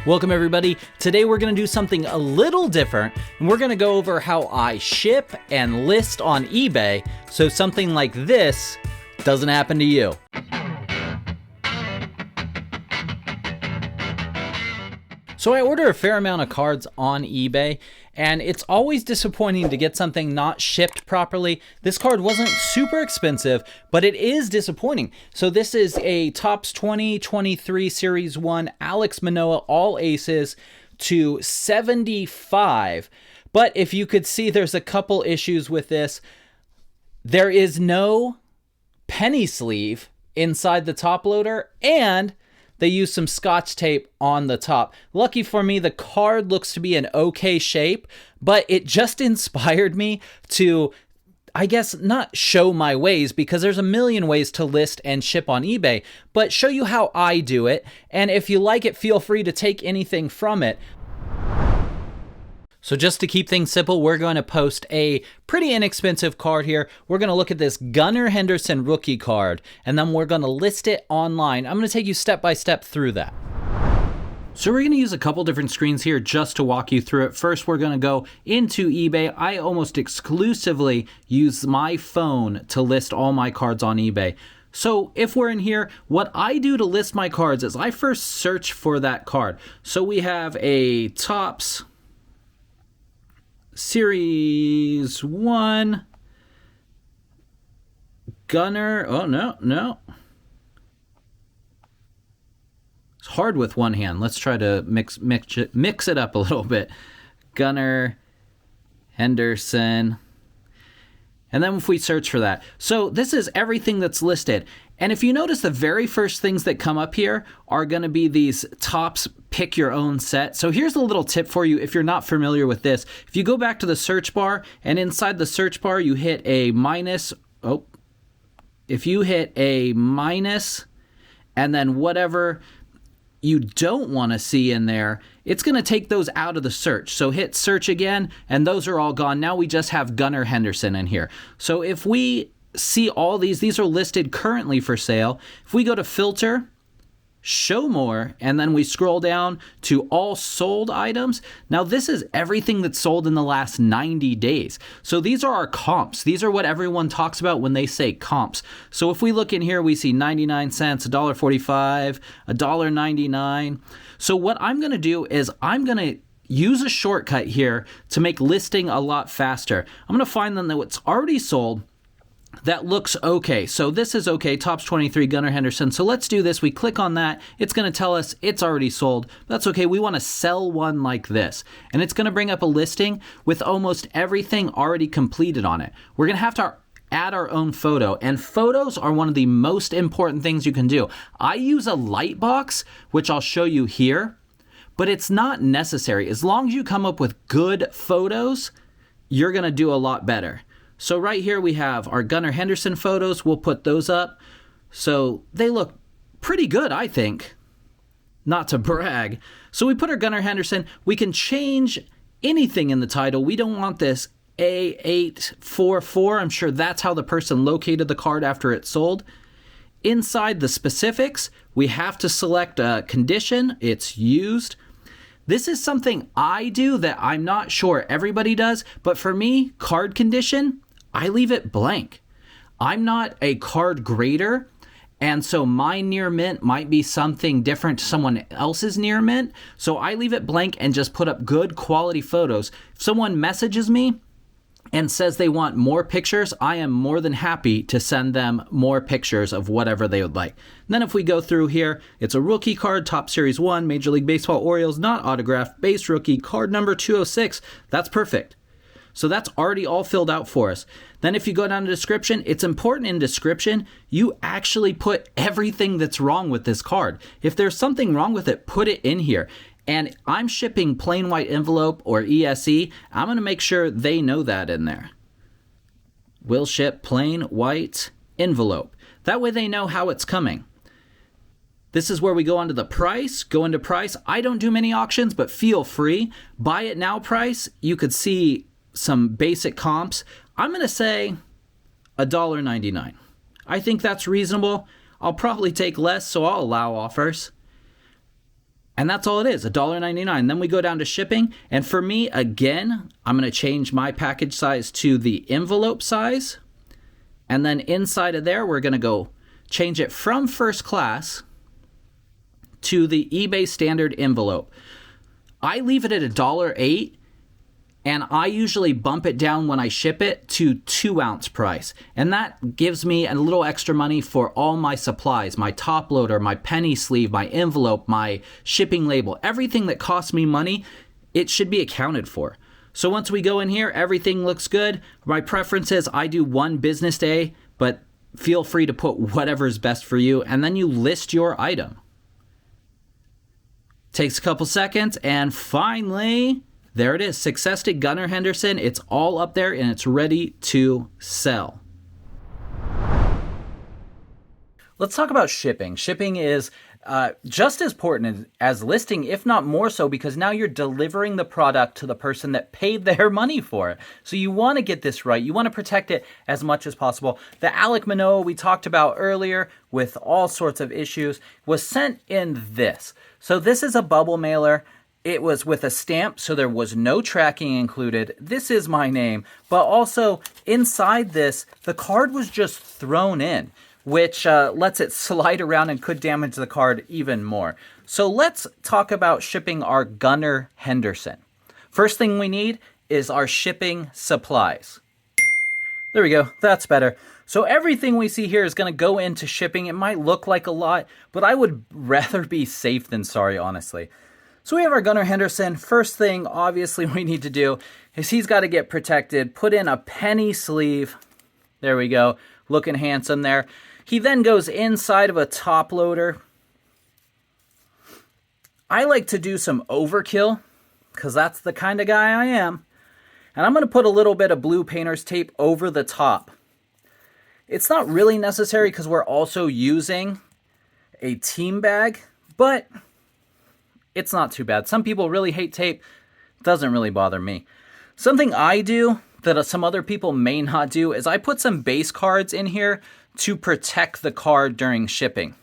Welcome everybody. Today we're going to do something a little different, and we're going to go over how I ship and list on eBay so something like this doesn't happen to you. So I order a fair amount of cards on eBay, and it's always disappointing to get something not shipped properly. This card wasn't super expensive, but it is disappointing. So this is a Topps 2023 Series 1 Alex Manoah All Aces to 75. But if you could see, there's a couple issues with this. There is no penny sleeve inside the top loader, and they use some Scotch tape on the top. Lucky for me, the card looks to be in okay shape, but it just inspired me to, I guess, not show my ways, because there's a million ways to list and ship on eBay, but show you how I do it. And if you like it, feel free to take anything from it. So just to keep things simple, we're going to post a pretty inexpensive card here. We're going to look at this Gunnar Henderson rookie card, and then we're going to list it online. I'm going to take you step by step through that. So we're going to use a couple different screens here just to walk you through it. First, we're going to go into eBay. I almost exclusively use my phone to list all my cards on eBay. So if we're in here, what I do to list my cards is I first search for that card. So we have a Topps Series 1 Gunnar. Oh, no. It's hard with one hand. Let's try to mix it up a little bit. Gunnar Henderson. And then if we search for that. So this is everything that's listed. And if you notice, the very first things that come up here are going to be these Topps pick your own set. So here's a little tip for you if you're not familiar with this. If you go back to the search bar, and inside the search bar you hit a minus, if you hit a minus and then whatever you don't want to see in there, it's going to take those out of the search. So hit search again, and those are all gone. Now we just have Gunnar Henderson in here. So if we see all these are listed currently for sale. If we go to filter, show more, and then we scroll down to all sold items. Now this is everything that's sold in the last 90 days. So these are our comps. These are what everyone talks about when they say comps. So if we look in here, we see 99 cents, $1.45, $1.99. So what I'm going to do is I'm going to use a shortcut here to make listing a lot faster. I'm going to find them that what's already sold that looks okay. So this is okay, Topps 23 Gunnar Henderson. So let's do this. We click on that. It's going to tell us it's already sold. That's okay. We want to sell one like this. And it's going to bring up a listing with almost everything already completed on it. We're going to have to add our own photo, and photos are one of the most important things you can do. I use a light box, which I'll show you here, but it's not necessary. As long as you come up with good photos, you're going to do a lot better. So right here we have our Gunnar Henderson photos. We'll put those up. So they look pretty good, I think. Not to brag. So we put our Gunnar Henderson. We can change anything in the title. We don't want this A844. I'm sure that's how the person located the card after it sold. Inside the specifics, we have to select a condition. It's used. This is something I do that I'm not sure everybody does, but for me, card condition, I leave it blank. I'm not a card grader, and so my near mint might be something different to someone else's near mint, so I leave it blank and just put up good quality photos. If someone messages me and says they want more pictures, I am more than happy to send them more pictures of whatever they would like. And then if we go through here, it's a rookie card, Topps Series 1, Major League Baseball Orioles, not autographed, base rookie, card number 206. That's perfect. So that's already all filled out for us. Then if you go down to description, it's important in description, you actually put everything that's wrong with this card. If there's something wrong with it, put it in here. And I'm shipping plain white envelope or ESE. I'm going to make sure they know that in there. Will ship plain white envelope. That way they know how it's coming. This is where we go onto the price, go into price. I don't do many auctions, but feel free. Buy it now price. You could see some basic comps. I'm going to say $1.99. I think that's reasonable. I'll probably take less, so I'll allow offers. And that's all it is, $1.99. Then we go down to shipping. And for me, again, I'm going to change my package size to the envelope size. And then inside of there, we're going to go change it from first class to the eBay standard envelope. I leave it at $1.08, and I usually bump it down when I ship it to 2-ounce price. And that gives me a little extra money for all my supplies, my top loader, my penny sleeve, my envelope, my shipping label, everything that costs me money, it should be accounted for. So once we go in here, everything looks good. My preference is I do 1 business day, but feel free to put whatever's best for you. And then you list your item. Takes a couple seconds, and finally, there it is. Success to Gunnar Henderson. It's all up there, and it's ready to sell. Let's talk about shipping. Shipping is just as important as listing, if not more so, because now you're delivering the product to the person that paid their money for it. So you want to get this right. You want to protect it as much as possible. The Alec Manoa we talked about earlier with all sorts of issues was sent in this. So this is a bubble mailer. It was with a stamp, so there was no tracking included. This is my name, but also inside this, the card was just thrown in, which lets it slide around and could damage the card even more. So let's talk about shipping our Gunnar Henderson. First thing we need is our shipping supplies. There we go, that's better. So everything we see here is going to go into shipping. It might look like a lot, but I would rather be safe than sorry, honestly. So we have our Gunnar Henderson. First thing, obviously, we need to do is he's got to get protected. Put in a penny sleeve. There we go, looking handsome there. He then goes inside of a top loader. I like to do some overkill because that's the kind of guy I am. And I'm going to put a little bit of blue painter's tape over the top. It's not really necessary because we're also using a team bag, but it's not too bad. Some people really hate tape. It doesn't really bother me. Something I do that some other people may not do is I put some base cards in here to protect the card during shipping.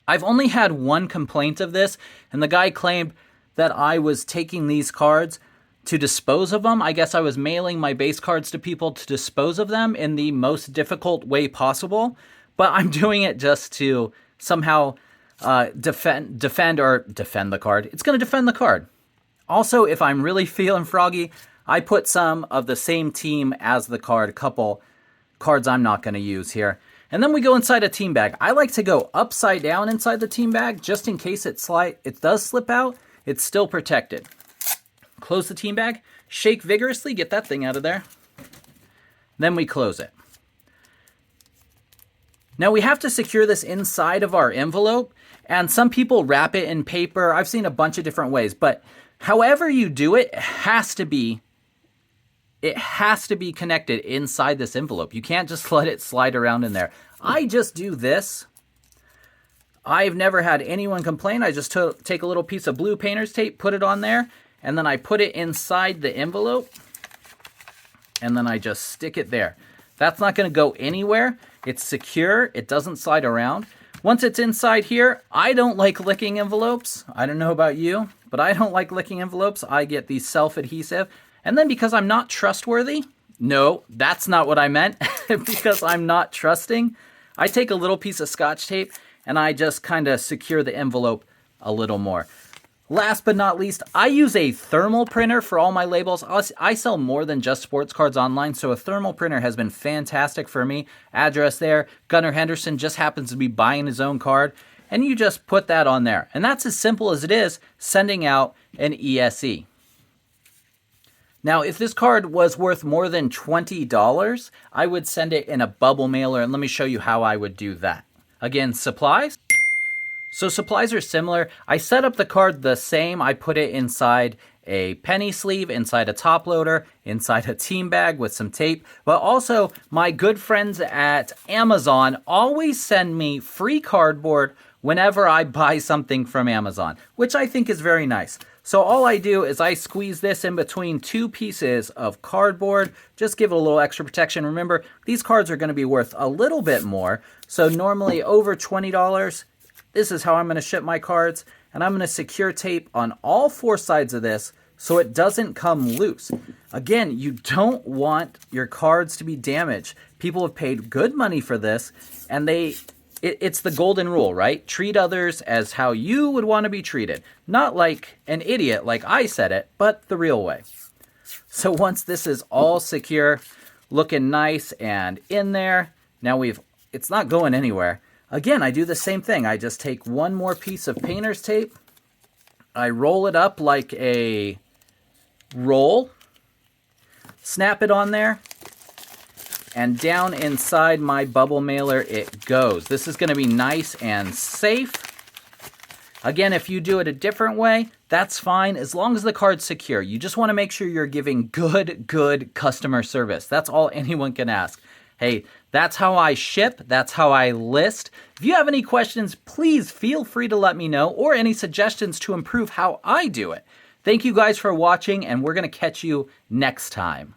I've only had one complaint of this, and the guy claimed that I was taking these cards to dispose of them. I guess I was mailing my base cards to people to dispose of them in the most difficult way possible, but I'm doing it just to somehow defend the card. It's going to defend the card. Also, if I'm really feeling froggy, I put some of the same team as the card, a couple cards I'm not going to use here. And then we go inside a team bag. I like to go upside down inside the team bag just in case it does slip out. It's still protected. Close the team bag, shake vigorously, get that thing out of there. Then we close it. Now we have to secure this inside of our envelope, and some people wrap it in paper. I've seen a bunch of different ways, but however you do it, it has to be connected inside this envelope. You can't just let it slide around in there. I just do this. I've never had anyone complain. I just take a little piece of blue painter's tape, put it on there, and then I put it inside the envelope, and then I just stick it there. That's not going to go anywhere. It's secure. It doesn't slide around. Once it's inside here, I don't like licking envelopes. I don't know about you, but I don't like licking envelopes. I get these self-adhesive. And then because I'm not trustworthy, no, that's not what I meant. Because I'm not trusting, I take a little piece of Scotch tape and I just kind of secure the envelope a little more. Last but not least, I use a thermal printer for all my labels. I sell more than just sports cards online, so a thermal printer has been fantastic for me. Address there. Gunnar Henderson just happens to be buying his own card, and you just put that on there. And that's as simple as it is sending out an ESE. Now, if this card was worth more than $20, I would send it in a bubble mailer, and let me show you how I would do that. Again, supplies. So supplies are similar. I set up the card the same. I put it inside a penny sleeve, inside a top loader, inside a team bag with some tape. But also, my good friends at Amazon always send me free cardboard whenever I buy something from Amazon, which I think is very nice. So all I do is I squeeze this in between two pieces of cardboard, just give it a little extra protection. Remember, these cards are going to be worth a little bit more. So normally over $20, this is how I'm going to ship my cards. and I'm going to secure tape on all 4 sides of this so it doesn't come loose. Again, you don't want your cards to be damaged. People have paid good money for this, and it's the golden rule, right? Treat others as how you would want to be treated. Not like an idiot like I said it, but the real way. So once this is all secure, looking nice and in there, now it's not going anywhere. Again, I do the same thing. I just take one more piece of painter's tape. I roll it up like a roll, snap it on there, and down inside my bubble mailer it goes. This is going to be nice and safe. Again, if you do it a different way, that's fine, as long as the card's secure. You just want to make sure you're giving good customer service. That's all anyone can ask. Hey, that's how I ship. That's how I list. If you have any questions, please feel free to let me know, or any suggestions to improve how I do it. Thank you guys for watching, and we're going to catch you next time.